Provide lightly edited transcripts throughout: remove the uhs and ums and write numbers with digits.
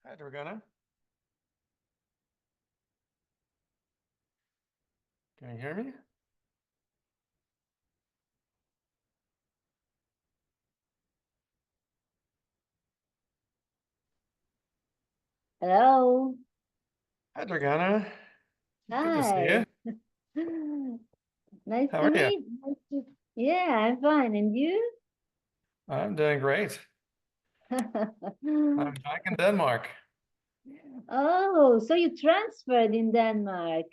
Hi, Dragana. Can you hear me? Hello. Hi, Dragana. Good to see Hi. you. Nice How to are you? meet. Yeah, I'm fine. And you? I'm doing great. I'm back in Denmark. Oh, so you transferred in Denmark.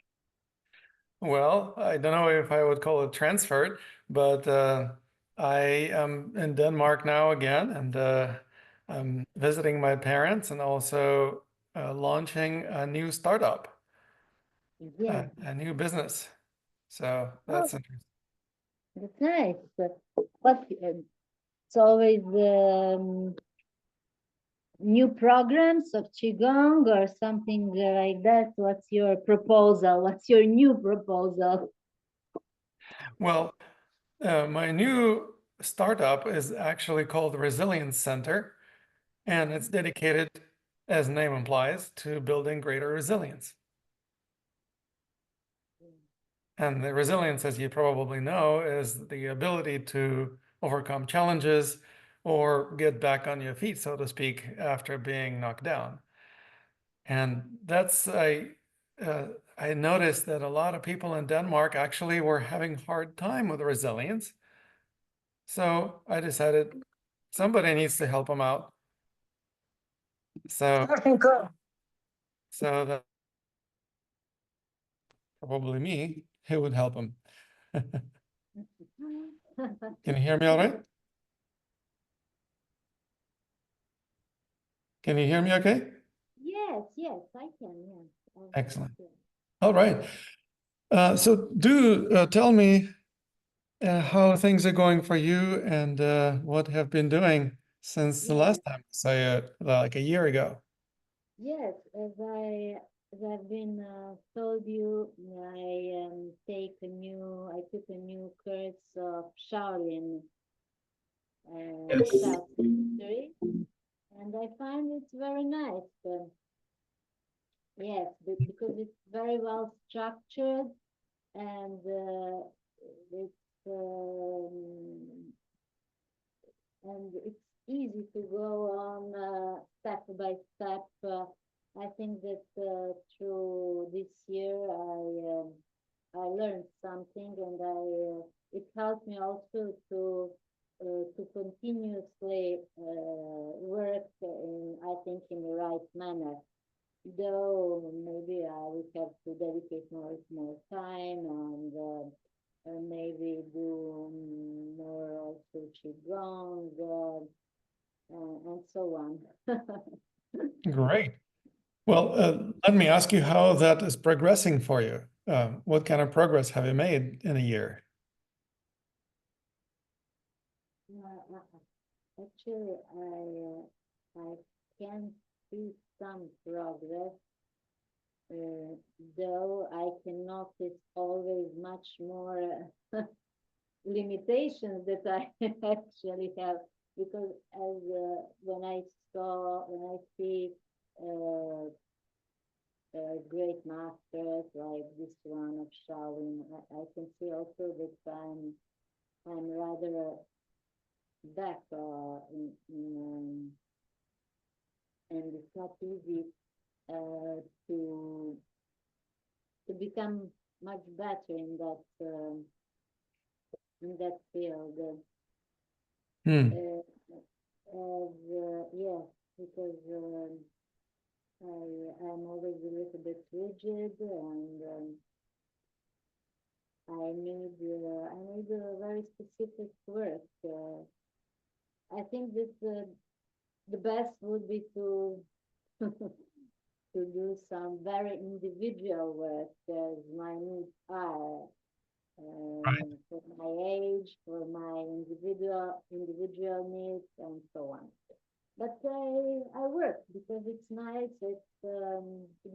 Well, I don't know if I would call it transferred, but I am in Denmark now again, and I'm visiting my parents and also launching a new startup, Yeah. a new business. So Oh, that's interesting. that's nice. What? It's always new programs of Qigong or something like that. What's your proposal? What's your new proposal? Well, my new startup is actually called the Resilience Center. And it's dedicated, as the name implies, to building greater resilience. And the resilience, as you probably know, is the ability to overcome challenges or get back on your feet, so to speak, after being knocked down. And uh, I noticed that a lot of people in Denmark actually were having a hard time with resilience. So I decided somebody needs to help them out. So, so that probably me, who would help them. Can you hear me all right? Can you hear me okay? Yes, yes, I can. Yes. Excellent. All right. So do tell me how things are going for you and what have been doing since the last Yes. time, say like a year ago. Yes, as I've been told you, I took a new course of Shaolin Yes. self-mastery, and I find it very nice. Yes, because it's very well structured and it's it's easy to go on step by step. I think that through this year I learned something, and it helped me also to continuously work I think in the right manner. Though maybe I would have to dedicate more time and maybe do more also qigong and so on. Great. Well, let me ask you how that is progressing for you. What kind of progress have you made in a year? Actually, I can see some progress, uh, though I can notice always much more limitations that I actually have, because as when I see uh, great masters like this one of Shaolin, I can see also that I'm rather back and it's not easy uh, to to become much better in that field. Hmm. Uh, yes, because I'm always a little bit rigid, and I need a very specific work. I think that the best would be to to do some very individual work as my needs are for my age, for my individual needs, and so on. But I work because it's nice. It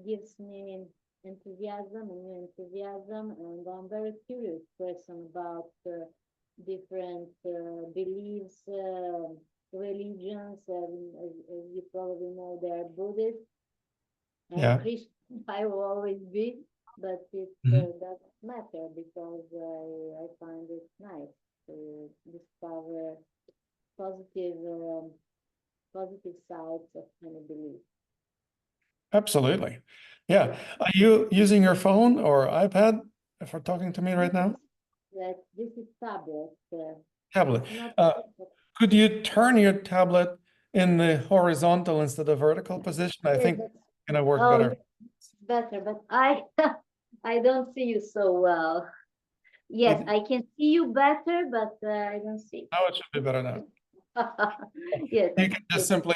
gives me enthusiasm, a new enthusiasm, and I'm very curious person about different beliefs. religions, as you probably know, they are Buddhist and Yeah. Christian. I will always be, but it Mhm. doesn't matter because I find it nice to discover positive positive sides of any belief. Absolutely. Yeah. Yeah. Are you using your phone or iPad for talking to me right This now? is this is tablet. Tablet. It's not. Uh, could you turn your tablet in the horizontal instead of vertical position? I Yes, think that's, it's gonna work oh, better. yes, better. But I I don't see you so well. Yes, It, I can see you better, but I don't see. now it should be better now. Yes, You can just it's, simply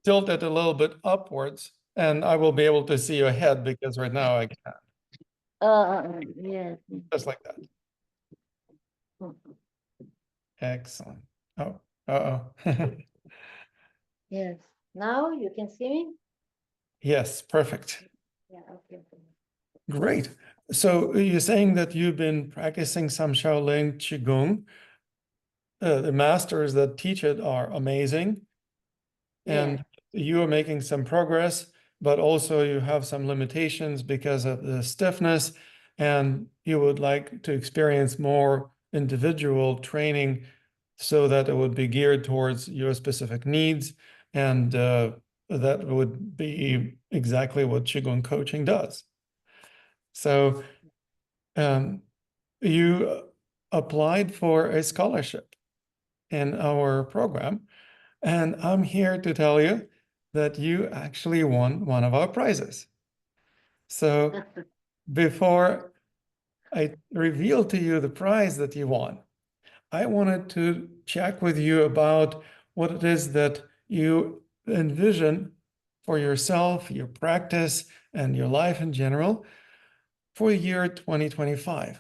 tilt it a little bit upwards, and I will be able to see your head because right now I can't. yes. Just like that. Excellent. Oh, uh-oh. Yes. Now you can see me? Yes, perfect. Yeah, okay. Great. So you're saying that you've been practicing some Shaolin Qigong. The masters that teach it are amazing, Yes. and you are making some progress, but also you have some limitations because of the stiffness, and you would like to experience more individual training so that it would be geared towards your specific needs, and that would be exactly what Qigong coaching does. So um, you applied for a scholarship in our program, and I'm here to tell you that you actually won one of our prizes. So before I reveal to you the prize that you won, I wanted to check with you about what it is that you envision for yourself, your practice, and your life in general for the year 2025.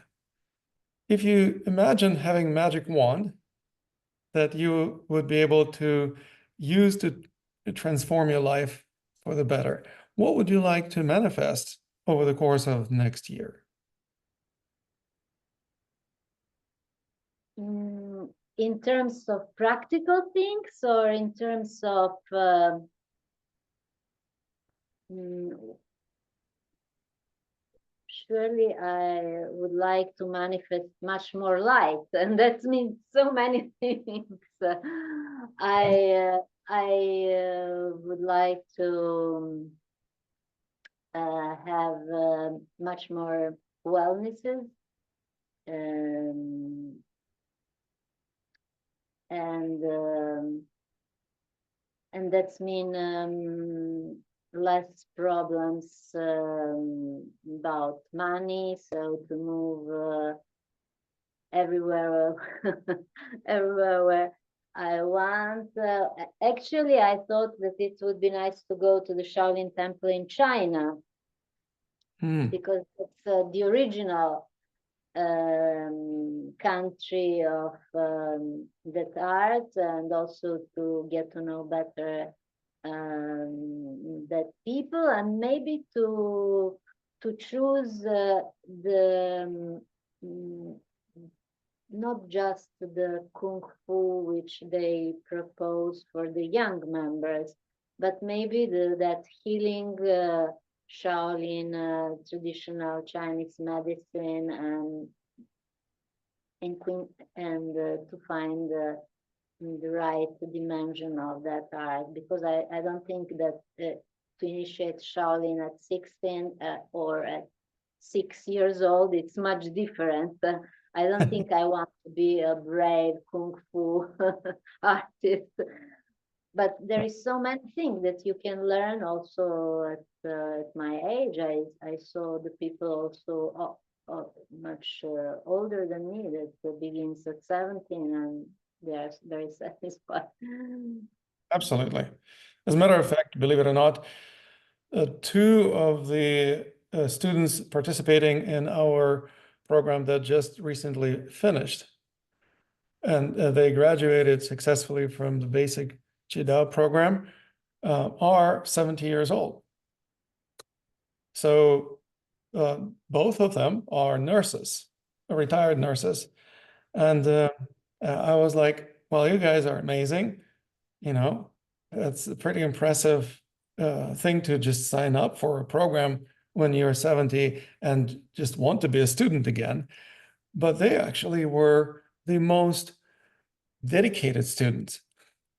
If you imagine having a magic wand that you would be able to use to transform your life for the better, what would you like to manifest over the course of next year? In terms of practical things or in terms of mm, surely I would like to manifest much more light, and that means so many things. I would like to have much more wellnesses, um, and um, and that's mean less problems about money, so to move everywhere everywhere where I want. Actually, I thought that it would be nice to go to the Shaolin Temple in China Hmm. because it's the original country of that art, and also to get to know better that people, and maybe to choose the not just the kung fu which they propose for the young members, but maybe that healing Shaolin traditional Chinese medicine, and to find the right dimension of that art, because I don't think that to initiate Shaolin at 16 or at 6 years old, it's much different. I don't think I want to be a brave kung fu artist, but there is so many things that you can learn also at my age. I saw the people also much older than me that begins at 17, and they are very satisfied. Absolutely. As a matter of fact, believe it or not, two of the students participating in our program that just recently finished, and they graduated successfully from the basic Qidao program, are 70 years old. So both of them are nurses, retired nurses. And I was like, well, you guys are amazing. you know, that's a pretty impressive thing to just sign up for a program when you're 70 and just want to be a student again. But they actually were the most dedicated students.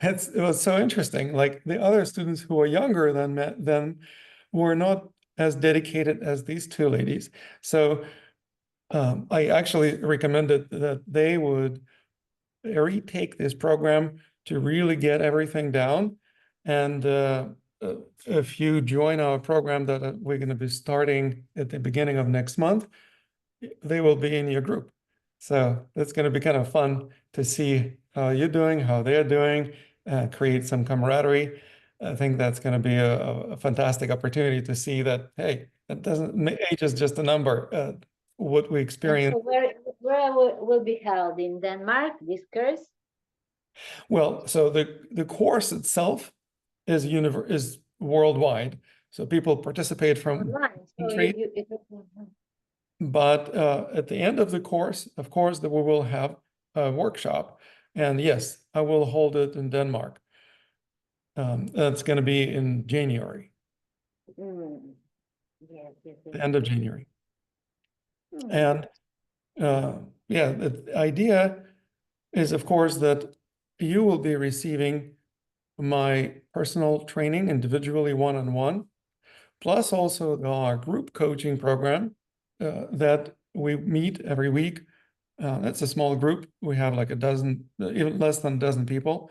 It was so interesting. Like the other students who were younger than them were not as dedicated as these two ladies. So I actually recommended that they would retake this program to really get everything down. And if you join our program that we're going to be starting at the beginning of next month, they will be in your group. So it's going to be kind of fun to see how you're doing, how they're doing, create some camaraderie. I think that's going to be a fantastic opportunity to see that, hey, it doesn't, age is just a number. What we And experience. so where will be held in Denmark, this course? Well, so the course itself is worldwide. So people participate from Online. So country, but at the end of the course, of course, that we will have a workshop. And yes, I will hold it in Denmark. That's going to be in January, mm, yes, yes, yes. the end of January. Hmm. And yeah, the idea is, of course, that you will be receiving my personal training individually one-on-one, plus also our group coaching program that we meet every week. That's a small group. We have like a dozen, even less than a dozen people.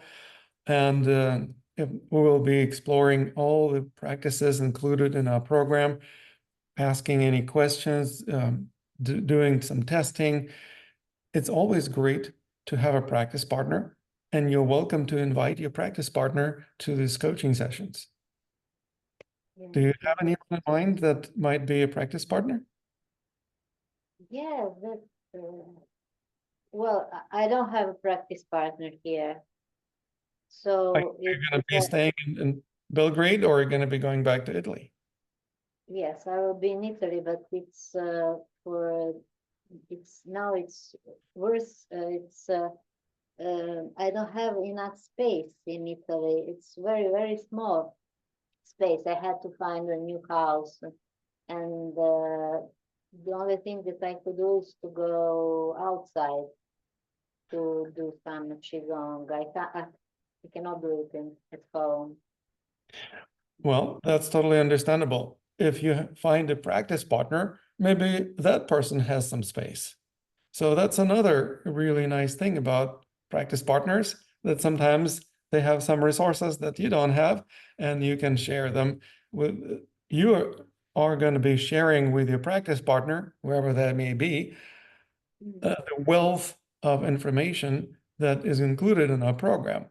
And we will be exploring all the practices included in our program, asking any questions, doing some testing. It's always great to have a practice partner, and you're welcome to invite your practice partner to these coaching sessions. Yes, Do you have yes, anyone in mind that might be a practice partner? yes. That's well, I don't have a practice partner here, Are so you it's going to be staying in Belgrade, or are you going to be going back to Italy? yes, I will be in Italy, but it's for it's now it's worse. It's I don't have enough space in Italy. It's very small space. I had to find a new house, and the only thing that I could do is to go outside to do some qigong. I cannot do it at home. Well, that's totally understandable. If you find a practice partner, maybe that person has some space. So that's another really nice thing about practice partners, that sometimes they have some resources that you don't have, and you can share them with, you are going to be sharing with your practice partner, wherever that may be, Mm. the wealth of information that is included in our program.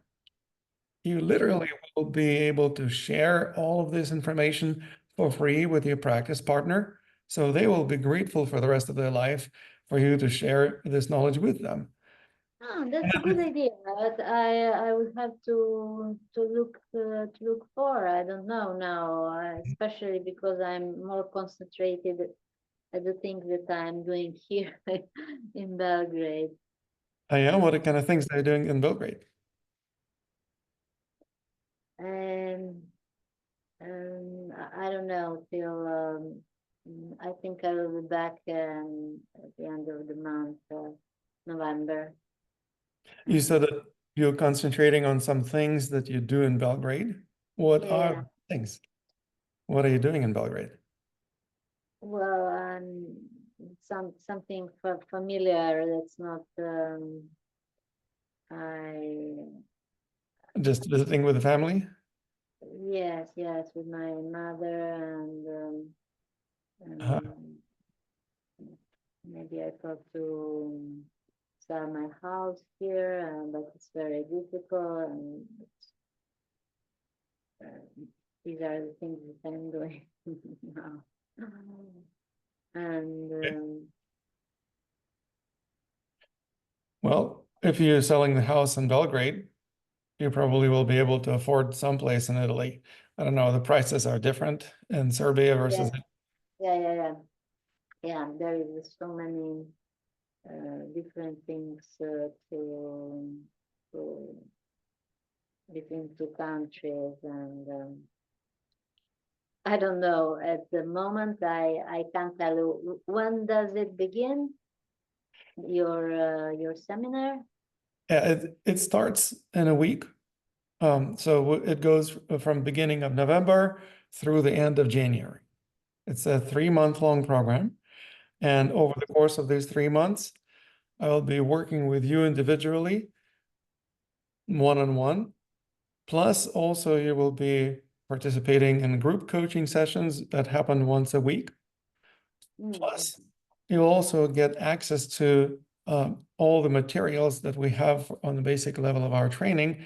You Mm. literally will be able to share all of this information for free with your practice partner. So they will be grateful for the rest of their life for you to share this knowledge with them. Oh, that's a good idea. But I would have to look for. I don't know now, especially because I'm more concentrated at the things that I'm doing here in Belgrade. I am what kind of things they're doing in Belgrade. And I don't know till I think I will be back at the end of the month, November. You said And that you're concentrating on some things that you do in Belgrade. What are yeah, the things? What are you doing in Belgrade? well, something familiar that's not I Just visiting with the family? yes, yes, with my mother Uh, and maybe I thought to sell my house here, but it's very difficult and these are the things that I'm doing now. And well, if you're selling the house in Belgrade, you probably will be able to afford someplace in Italy. I don't know, the prices are different in Serbia yeah, versus. yeah. Yeah, there is so many different things to between two countries, and I don't know at the moment. I can't tell you when does it begin, your seminar. Yeah, it starts in a week. So it goes from beginning of November through the end of January. It's a 3 month long program. And over the course of these 3 months, I will be working with you individually, one-on-one. Plus, also you will be participating in group coaching sessions that happen once a week. Mm. Plus, you'll also get access to all the materials that we have on the basic level of our training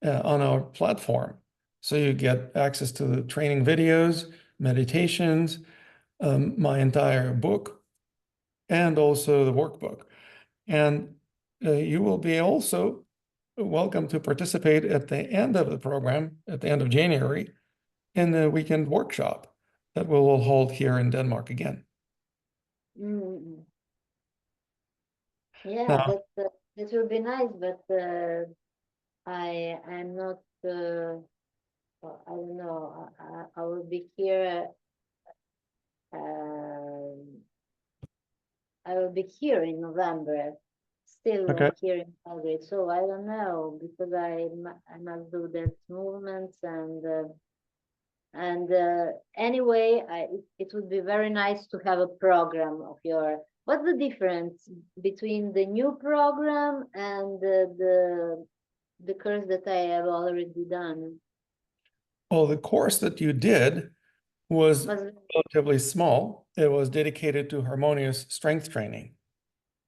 on our platform. So you get access to the training videos, meditations, my entire book, and also the workbook. And you will be also welcome to participate at the end of the program, at the end of January, in the weekend workshop that we will hold here in Denmark again. Mm. Yeah, Now, that will be nice, but I'm not. I don't know. I will be here. I will be here in November, okay. still here in Belgrade. So I don't know because I must do that movements, and anyway, it would be very nice to have a program of your. What's the difference between the new program and the course that I have already done? Well, the course that you did was Was relatively small. It was dedicated to harmonious strength training.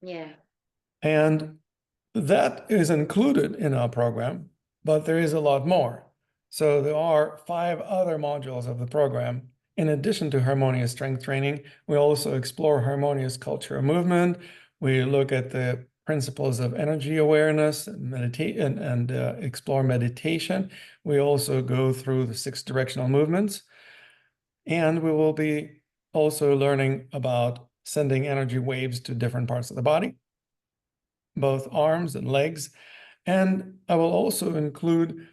yeah. And that is included in our program, but there is a lot more. So there are 5 other modules of the program. In addition to harmonious strength training, we also explore harmonious culture of movement. We look at the principles of energy awareness, meditate, and explore meditation. We also go through the 6 directional movements. And we will be also learning about sending energy waves to different parts of the body, both arms and legs. And I will also include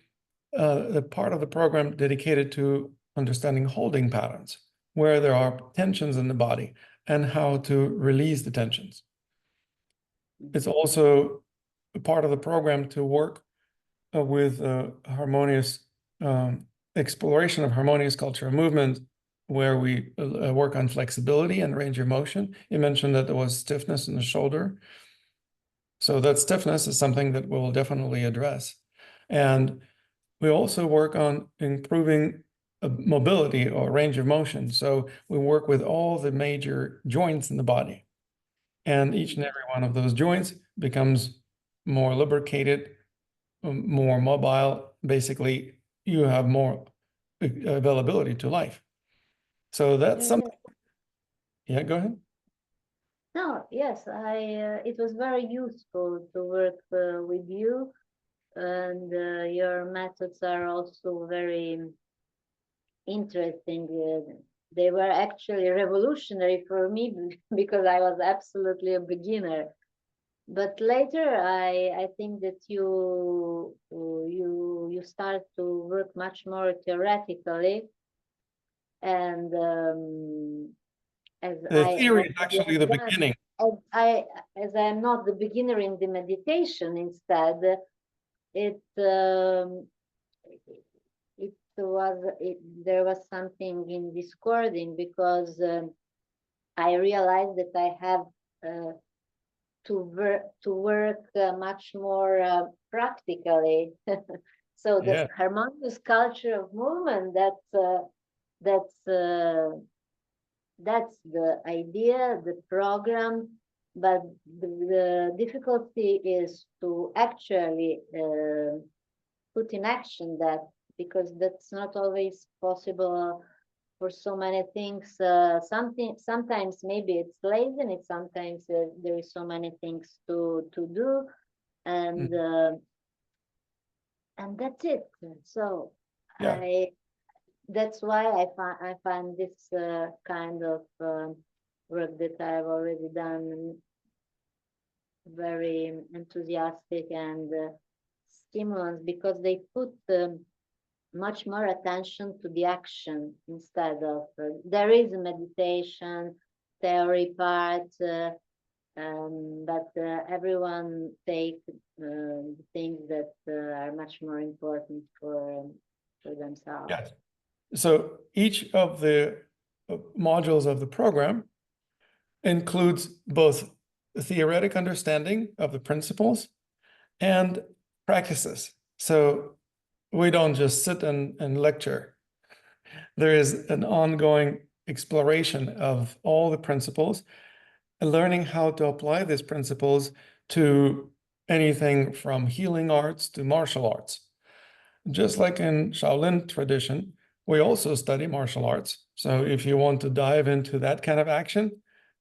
a part of the program dedicated to understanding holding patterns, where there are tensions in the body and how to release the tensions. It's also a part of the program to work with harmonious exploration of harmonious culture and movement, where we work on flexibility and range of motion. You mentioned that there was stiffness in the shoulder. So that stiffness is something that we'll definitely address. And we also work on improving mobility or range of motion. So we work with all the major joints in the body. And each and every one of those joints becomes more lubricated, more mobile. Basically, you have more availability to life. So that's Yeah. something. Yeah, go ahead. No, yes, I. It was very useful to work with you, and your methods are also very interesting. They were actually revolutionary for me because I was absolutely a beginner. But later, I think that you start to work much more theoretically, and as The I theory is already actually the have done, beginning. as I as I am not the beginner in the meditation, instead, it there was something in discording because I realized that I have uh, to work much more practically. So this Yeah, harmonious culture of movement, that's that's the idea, the program, but the difficulty is to actually put in action that, because that's not always possible for so many things. Sometimes maybe it's laziness. Sometimes there is so many things to do, and mhm. uh, and that's it. So Yeah, I that's why I find this kind of work that I've already done very enthusiastic and stimulants because they put much more attention to the action instead of there is a meditation theory part, but everyone take things that are much more important for themselves. Yes. So each of the modules of the program includes both theoretic understanding of the principles and practices. So we don't just sit and lecture. There is an ongoing exploration of all the principles and learning how to apply these principles to anything from healing arts to martial arts. Just like in Shaolin tradition, we also study martial arts. So if you want to dive into that kind of action,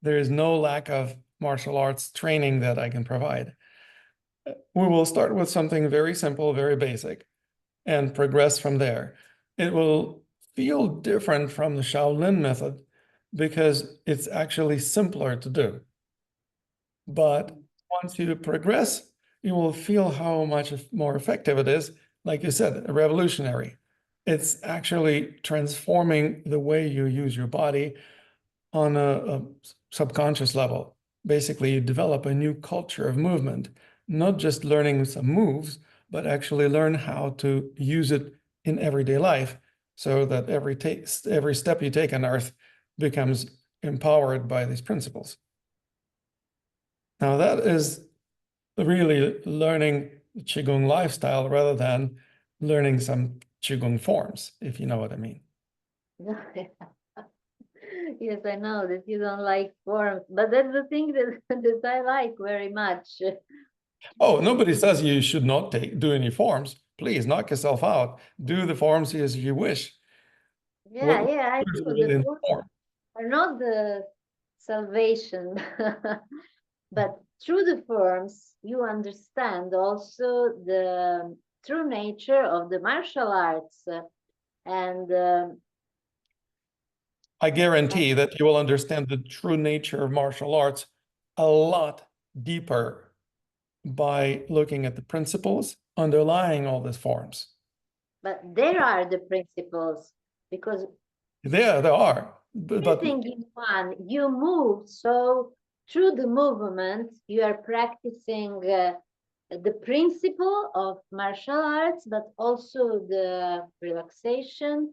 there is no lack of martial arts training that I can provide. We will start with something very simple, very basic, and progress from there. It will feel different from the Shaolin method because it's actually simpler to do. But once you progress, you will feel how much more effective it is. Like you said, revolutionary. It's actually transforming the way you use your body on a subconscious level. Basically, you develop a new culture of movement, not just learning some moves, but actually learn how to use it in everyday life so that every step you take on earth becomes empowered by these principles. Now, that is really learning the Qigong lifestyle rather than learning some Qigong forms, if you know what I mean. Yes, I know that you don't like forms, but that's the thing that, that I like very much. Oh, nobody says you should not do any forms. Please knock yourself out. Do the forms as you wish. Yeah, What yeah, I matters know is the in forms form. are not the salvation, but through the forms, you understand also the true nature of the martial arts. And I guarantee that you will understand the true nature of martial arts a lot deeper by looking at the principles underlying all these forms. but there are the principles because There are, but everything in one, you move. So through the movement, you are practicing the principle of martial arts, but also the relaxation,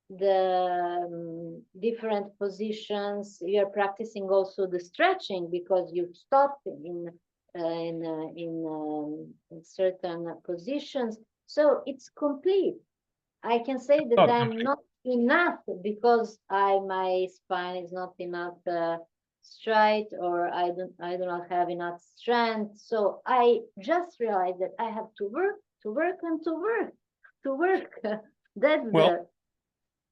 the different positions. You are practicing also the stretching because you stop in certain positions. So it's complete. I can say that not I'm really. not enough because my spine is not enough straight, or I do not have enough strength. So I just realized that I have to work, to work, and to work, to work. That's Well, the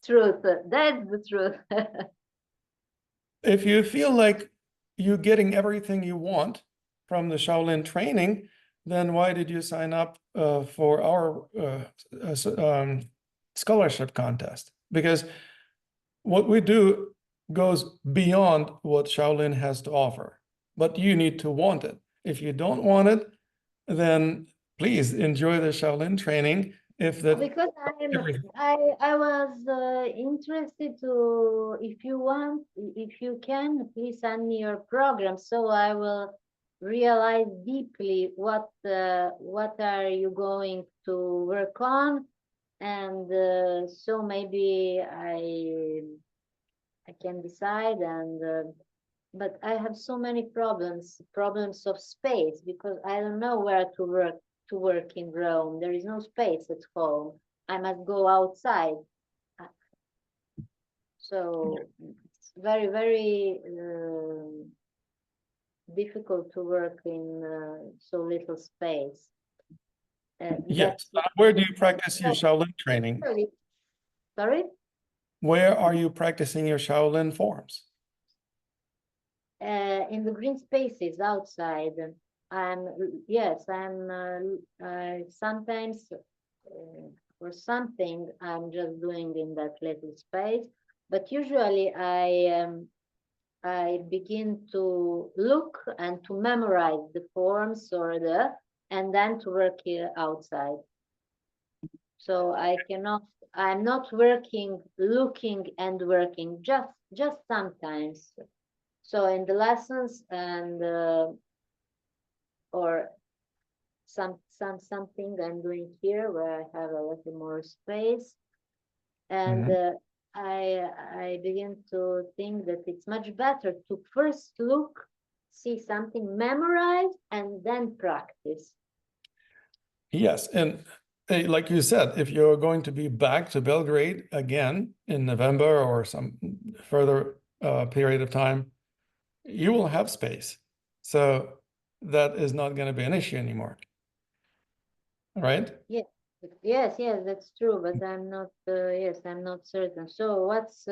truth. That's the truth. if you feel like you're getting everything you want from the Shaolin training, then why did you sign up for our scholarship contest? Because what we do goes beyond what Shaolin has to offer, but you need to want it. If you don't want it, then please enjoy the Shaolin training. If that Because everything. I was interested to, if you want, if you can, please send me your program so I will realize deeply what are you going to work on, and so maybe I can decide. And but I have so many problems of space because I don't know where to work in Rome. There is no space at home. I must go outside. So it's very, very difficult to work in so little space. Yes. That's Where do you practice your so, Shaolin training? sorry. Where are you practicing your Shaolin forms? In the green spaces outside. I'm yes, I'm sometimes for something I'm just doing in that little space, but usually I begin to look and to memorize the forms or the and then to work outside. So I'm not working, looking and working, just sometimes. So in the lessons and or something I'm doing here where I have a little more space, and Mhm. I begin to think that it's much better to first look, see something, memorize, and then practice. Yes, and like you said, if you're going to be back to Belgrade again in November or some further period of time, you will have space. So that is not going to be an issue anymore, right? Yes, yes, that's true. But I'm not. Yes, I'm not certain. So what's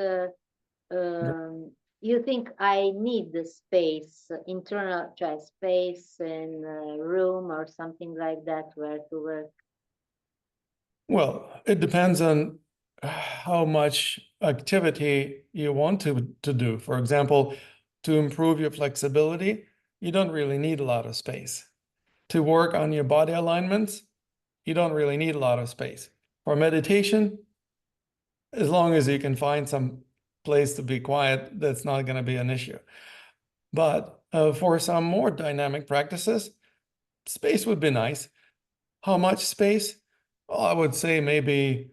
you think I need the space, internal space in a room or something like that where to work? Well, it depends on how much activity you want to do. For example, to improve your flexibility, you don't really need a lot of space. To work on your body alignments, you don't really need a lot of space. For meditation, as long as you can find some place to be quiet, that's not going to be an issue. But for some more dynamic practices, space would be nice. How much space? Well, I would say maybe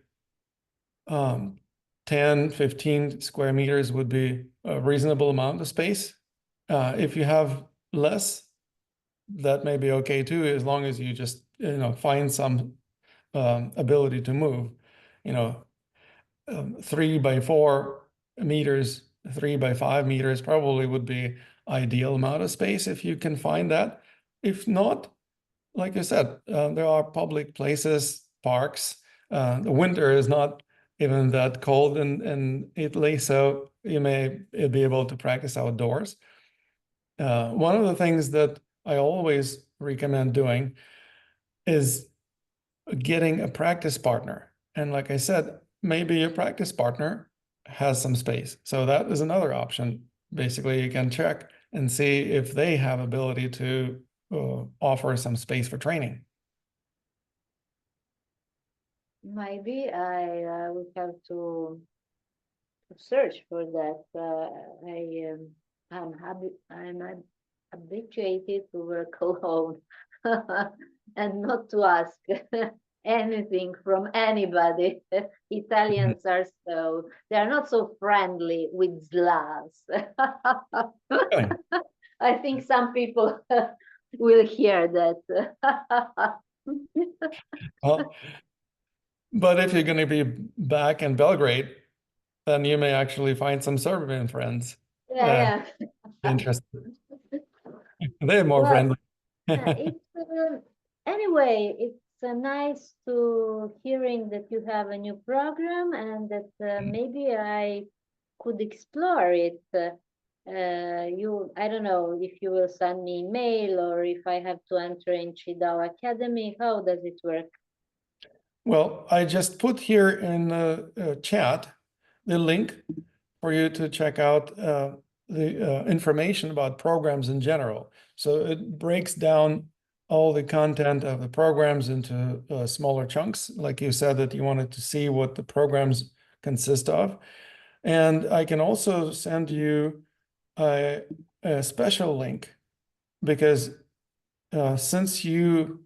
10, 15 square meters would be a reasonable amount of space. If you have less, that may be okay too, as long as you just, find some ability to move. You know, 3 by 4 meters, 3 by 5 meters probably would be ideal amount of space if you can find that. If not, like I said, there are public places, parks. The winter is not even that cold in Italy, so you may be able to practice outdoors. One of the things that I always recommend doing is getting a practice partner. And like I said, maybe your practice partner has some space. So that is another option. Basically, you can check and see if they have ability to offer some space for training. Maybe I would have to search for that. I'm habituated to work alone and not to ask anything from anybody. Italians are they are not so friendly with Slavs. Okay. I think some people will hear that. Well, but if you're going to be back in Belgrade, then you may actually find some Serbian friends Yeah, yeah. interested. They're more Well, friendly. it's anyway, it's nice to hearing that you have a new program and that maybe I could explore it. I don't know if you will send me email or if I have to enter in Chidao Academy. How does it work? Well, I just put here in the chat the link for you to check out the information about programs in general. So it breaks down all the content of the programs into smaller chunks, like you said that you wanted to see what the programs consist of. And I can also send you a special link because since you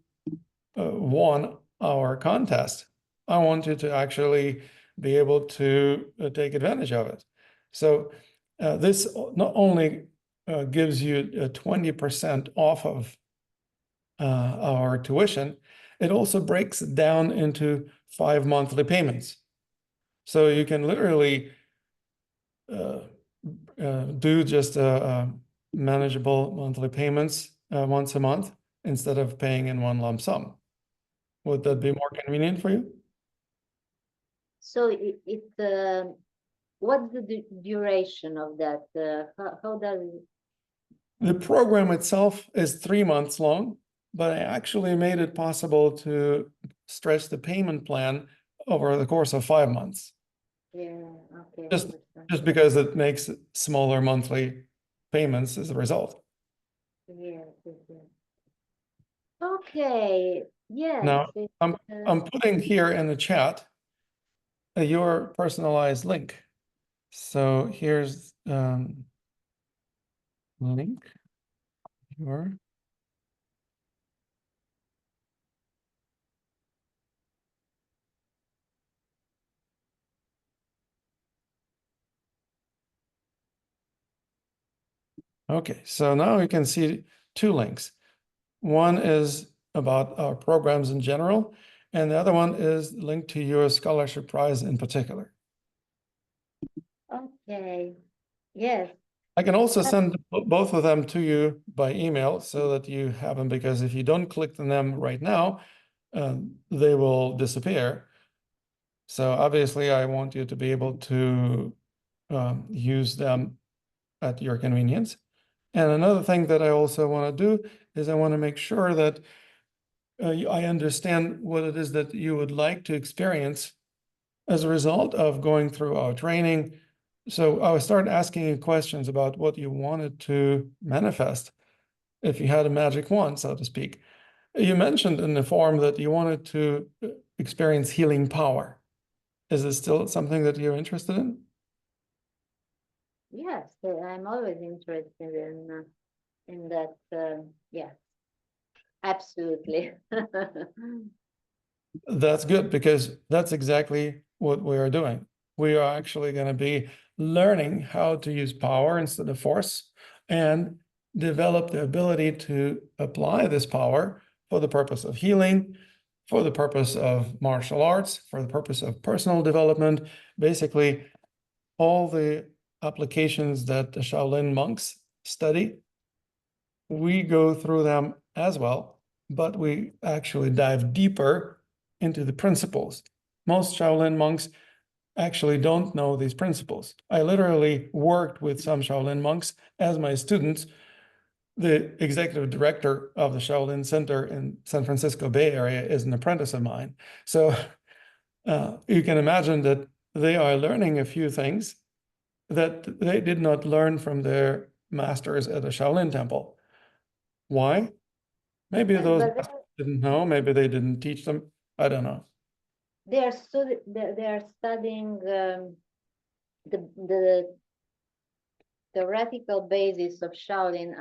won our contest, I want you to actually be able to take advantage of it. So this not only gives you 20% off of our tuition, it also breaks it down into 5 monthly payments. So you can literally uh, do just manageable monthly payments once a month instead of paying in one lump sum. Would that be more convenient for you? So what's the duration of that? How does it? The program itself is 3 months long, but I actually made it possible to stretch the payment plan over the course of 5 months, Yeah, okay, I just understand. just because it makes smaller monthly payments as a result. Yeah, yeah, yeah. Okay, yes, Now, I'm putting here in the chat your personalized link. So here's link your. Okay, so now you can see two links. One is about our programs in general, and the other one is linked to your scholarship prize in particular. okay, yes. I can also send both of them to you by email so that you have them, because if you don't click on them right now, they will disappear. So obviously, I want you to be able to use them at your convenience. And another thing that I also want to do is I want to make sure that I understand what it is that you would like to experience as a result of going through our training. So I would start asking you questions about what you wanted to manifest if you had a magic wand, so to speak. You mentioned in the form that you wanted to experience healing power. Is this still something that you're interested in? Yes, I'm always interested in that. Yeah, absolutely. That's good, because that's exactly what we are doing. We are actually going to be learning how to use power instead of force and develop the ability to apply this power for the purpose of healing, for the purpose of martial arts, for the purpose of personal development, basically all the applications that the Shaolin monks study. We go through them as well, but we actually dive deeper into the principles. Most Shaolin monks actually don't know these principles. I literally worked with some Shaolin monks as my students. The executive director of the Shaolin Center in San Francisco Bay Area is an apprentice of mine. So you can imagine that they are learning a few things that they did not learn from their masters at a Shaolin temple. Why? Maybe Yes, those but masters didn't know, maybe they didn't teach them. I don't know. they are studying the theoretical basis of Shaolin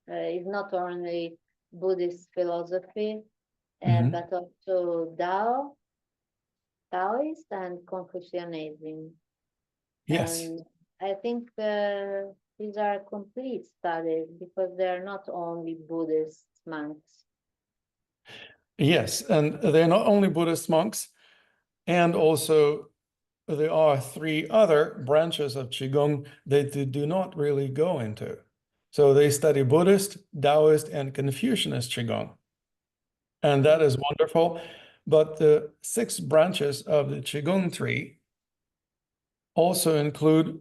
is not only Buddhist philosophy, Mhm. but also Taoist, and Confucianism. Yes, And I think these are complete studies because they are not only Buddhist monks. yes. And they're not only Buddhist monks, and also there are three other branches of Qigong that they do not really go into. So they study Buddhist, Taoist, and Confucianist Qigong. And that is wonderful. But the six branches of the Qigong tree also include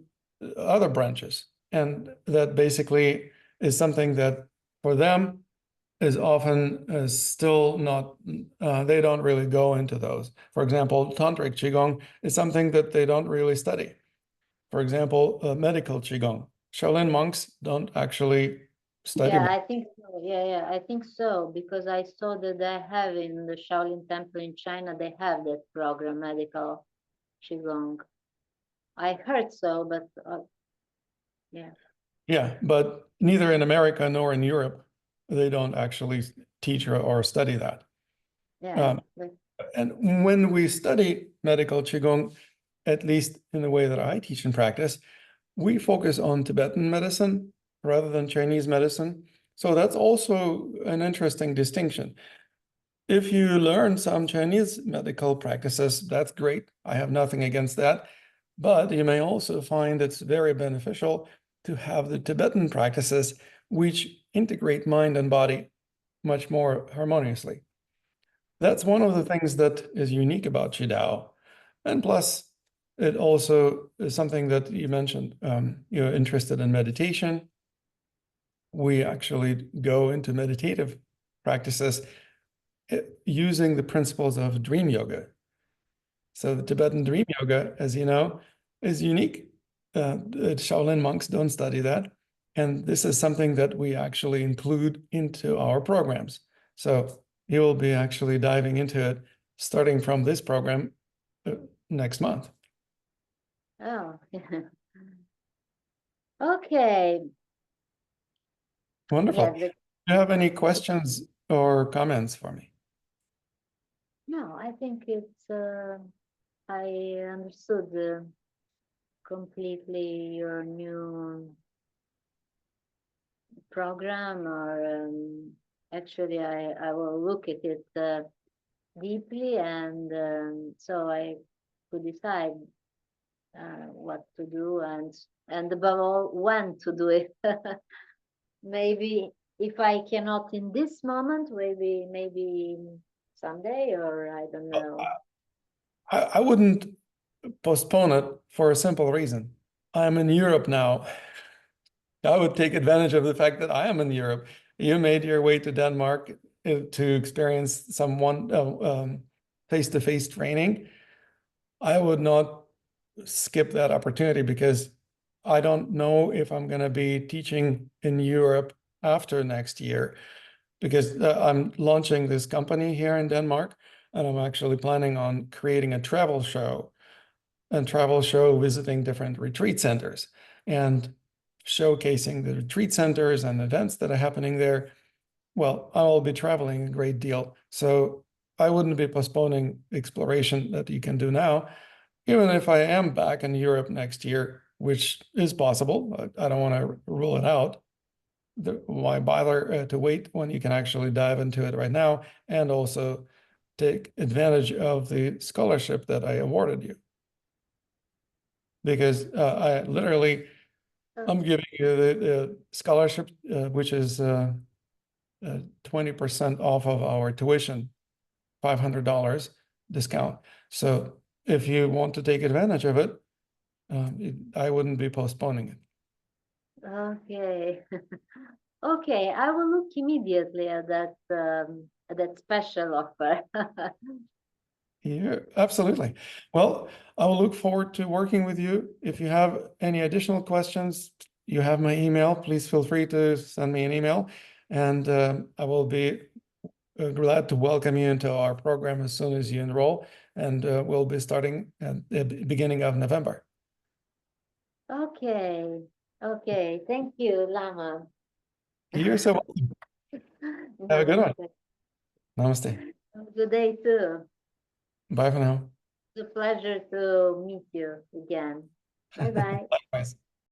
other branches. And that basically is something that for them is often still not, they don't really go into those. For example, Tantric Qigong is something that they don't really study. For example, medical Qigong. Shaolin monks don't actually study. Yeah, I think so. Yeah, I think so because I saw that they have in the Shaolin Temple in China, they have that program, medical Qigong. I heard so, but yeah, Yeah, but neither in America nor in Europe, they don't actually teach or study that. yeah. Um, and when we study medical Qigong, at least in the way that I teach and practice, we focus on Tibetan medicine rather than Chinese medicine. So that's also an interesting distinction. If you learn some Chinese medical practices, that's great. I have nothing against that. But you may also find it's very beneficial to have the Tibetan practices, which integrate mind and body much more harmoniously. That's one of the things that is unique about Qidao. And plus, it also is something that you mentioned, you're interested in meditation. We actually go into meditative practices using the principles of dream yoga. So the Tibetan dream yoga, as you know, is unique. The Shaolin monks don't study that. And this is something that we actually include into our programs. So he will be actually diving into it starting from this program next month. Oh, okay. Wonderful. Yeah, Do you have any questions or comments for me? no, I think it's, I understood completely your new program, or actually, I will look at it deeply, and so I could decide what to do, and above all, when to do it. Maybe if I cannot in this moment, maybe someday, or I don't know. I wouldn't postpone it for a simple reason. I'm in Europe now. I would take advantage of the fact that I am in Europe. You made your way to Denmark to experience some face-to-face training. I would not skip that opportunity because I don't know if I'm going to be teaching in Europe after next year, because I'm launching this company here in Denmark, and I'm actually planning on creating a travel show visiting different retreat centers and showcasing the retreat centers and events that are happening there. Well, I will be traveling a great deal, so I wouldn't be postponing exploration that you can do now, even if I am back in Europe next year, which is possible. I don't want to rule it out. Why bother to wait when you can actually dive into it right now and also take advantage of the scholarship that I awarded you? Because I literally, I'm giving you the scholarship, which is 20% off of our tuition, $500 discount. So if you want to take advantage of it, I wouldn't be postponing it. Okay. Okay, I will look immediately at that special offer. Yeah, absolutely. Well, I will look forward to working with you. If you have any additional questions, you have my email. Please feel free to send me an email, and I will be glad to welcome you into our program as soon as you enroll, and we'll be starting at the beginning of November. Okay. Okay. Thank you, Lama. You're so welcome. Have a good one. Namaste. Namaste. Have a good day too. Bye for now. It's a pleasure to meet you again. Bye bye. Likewise.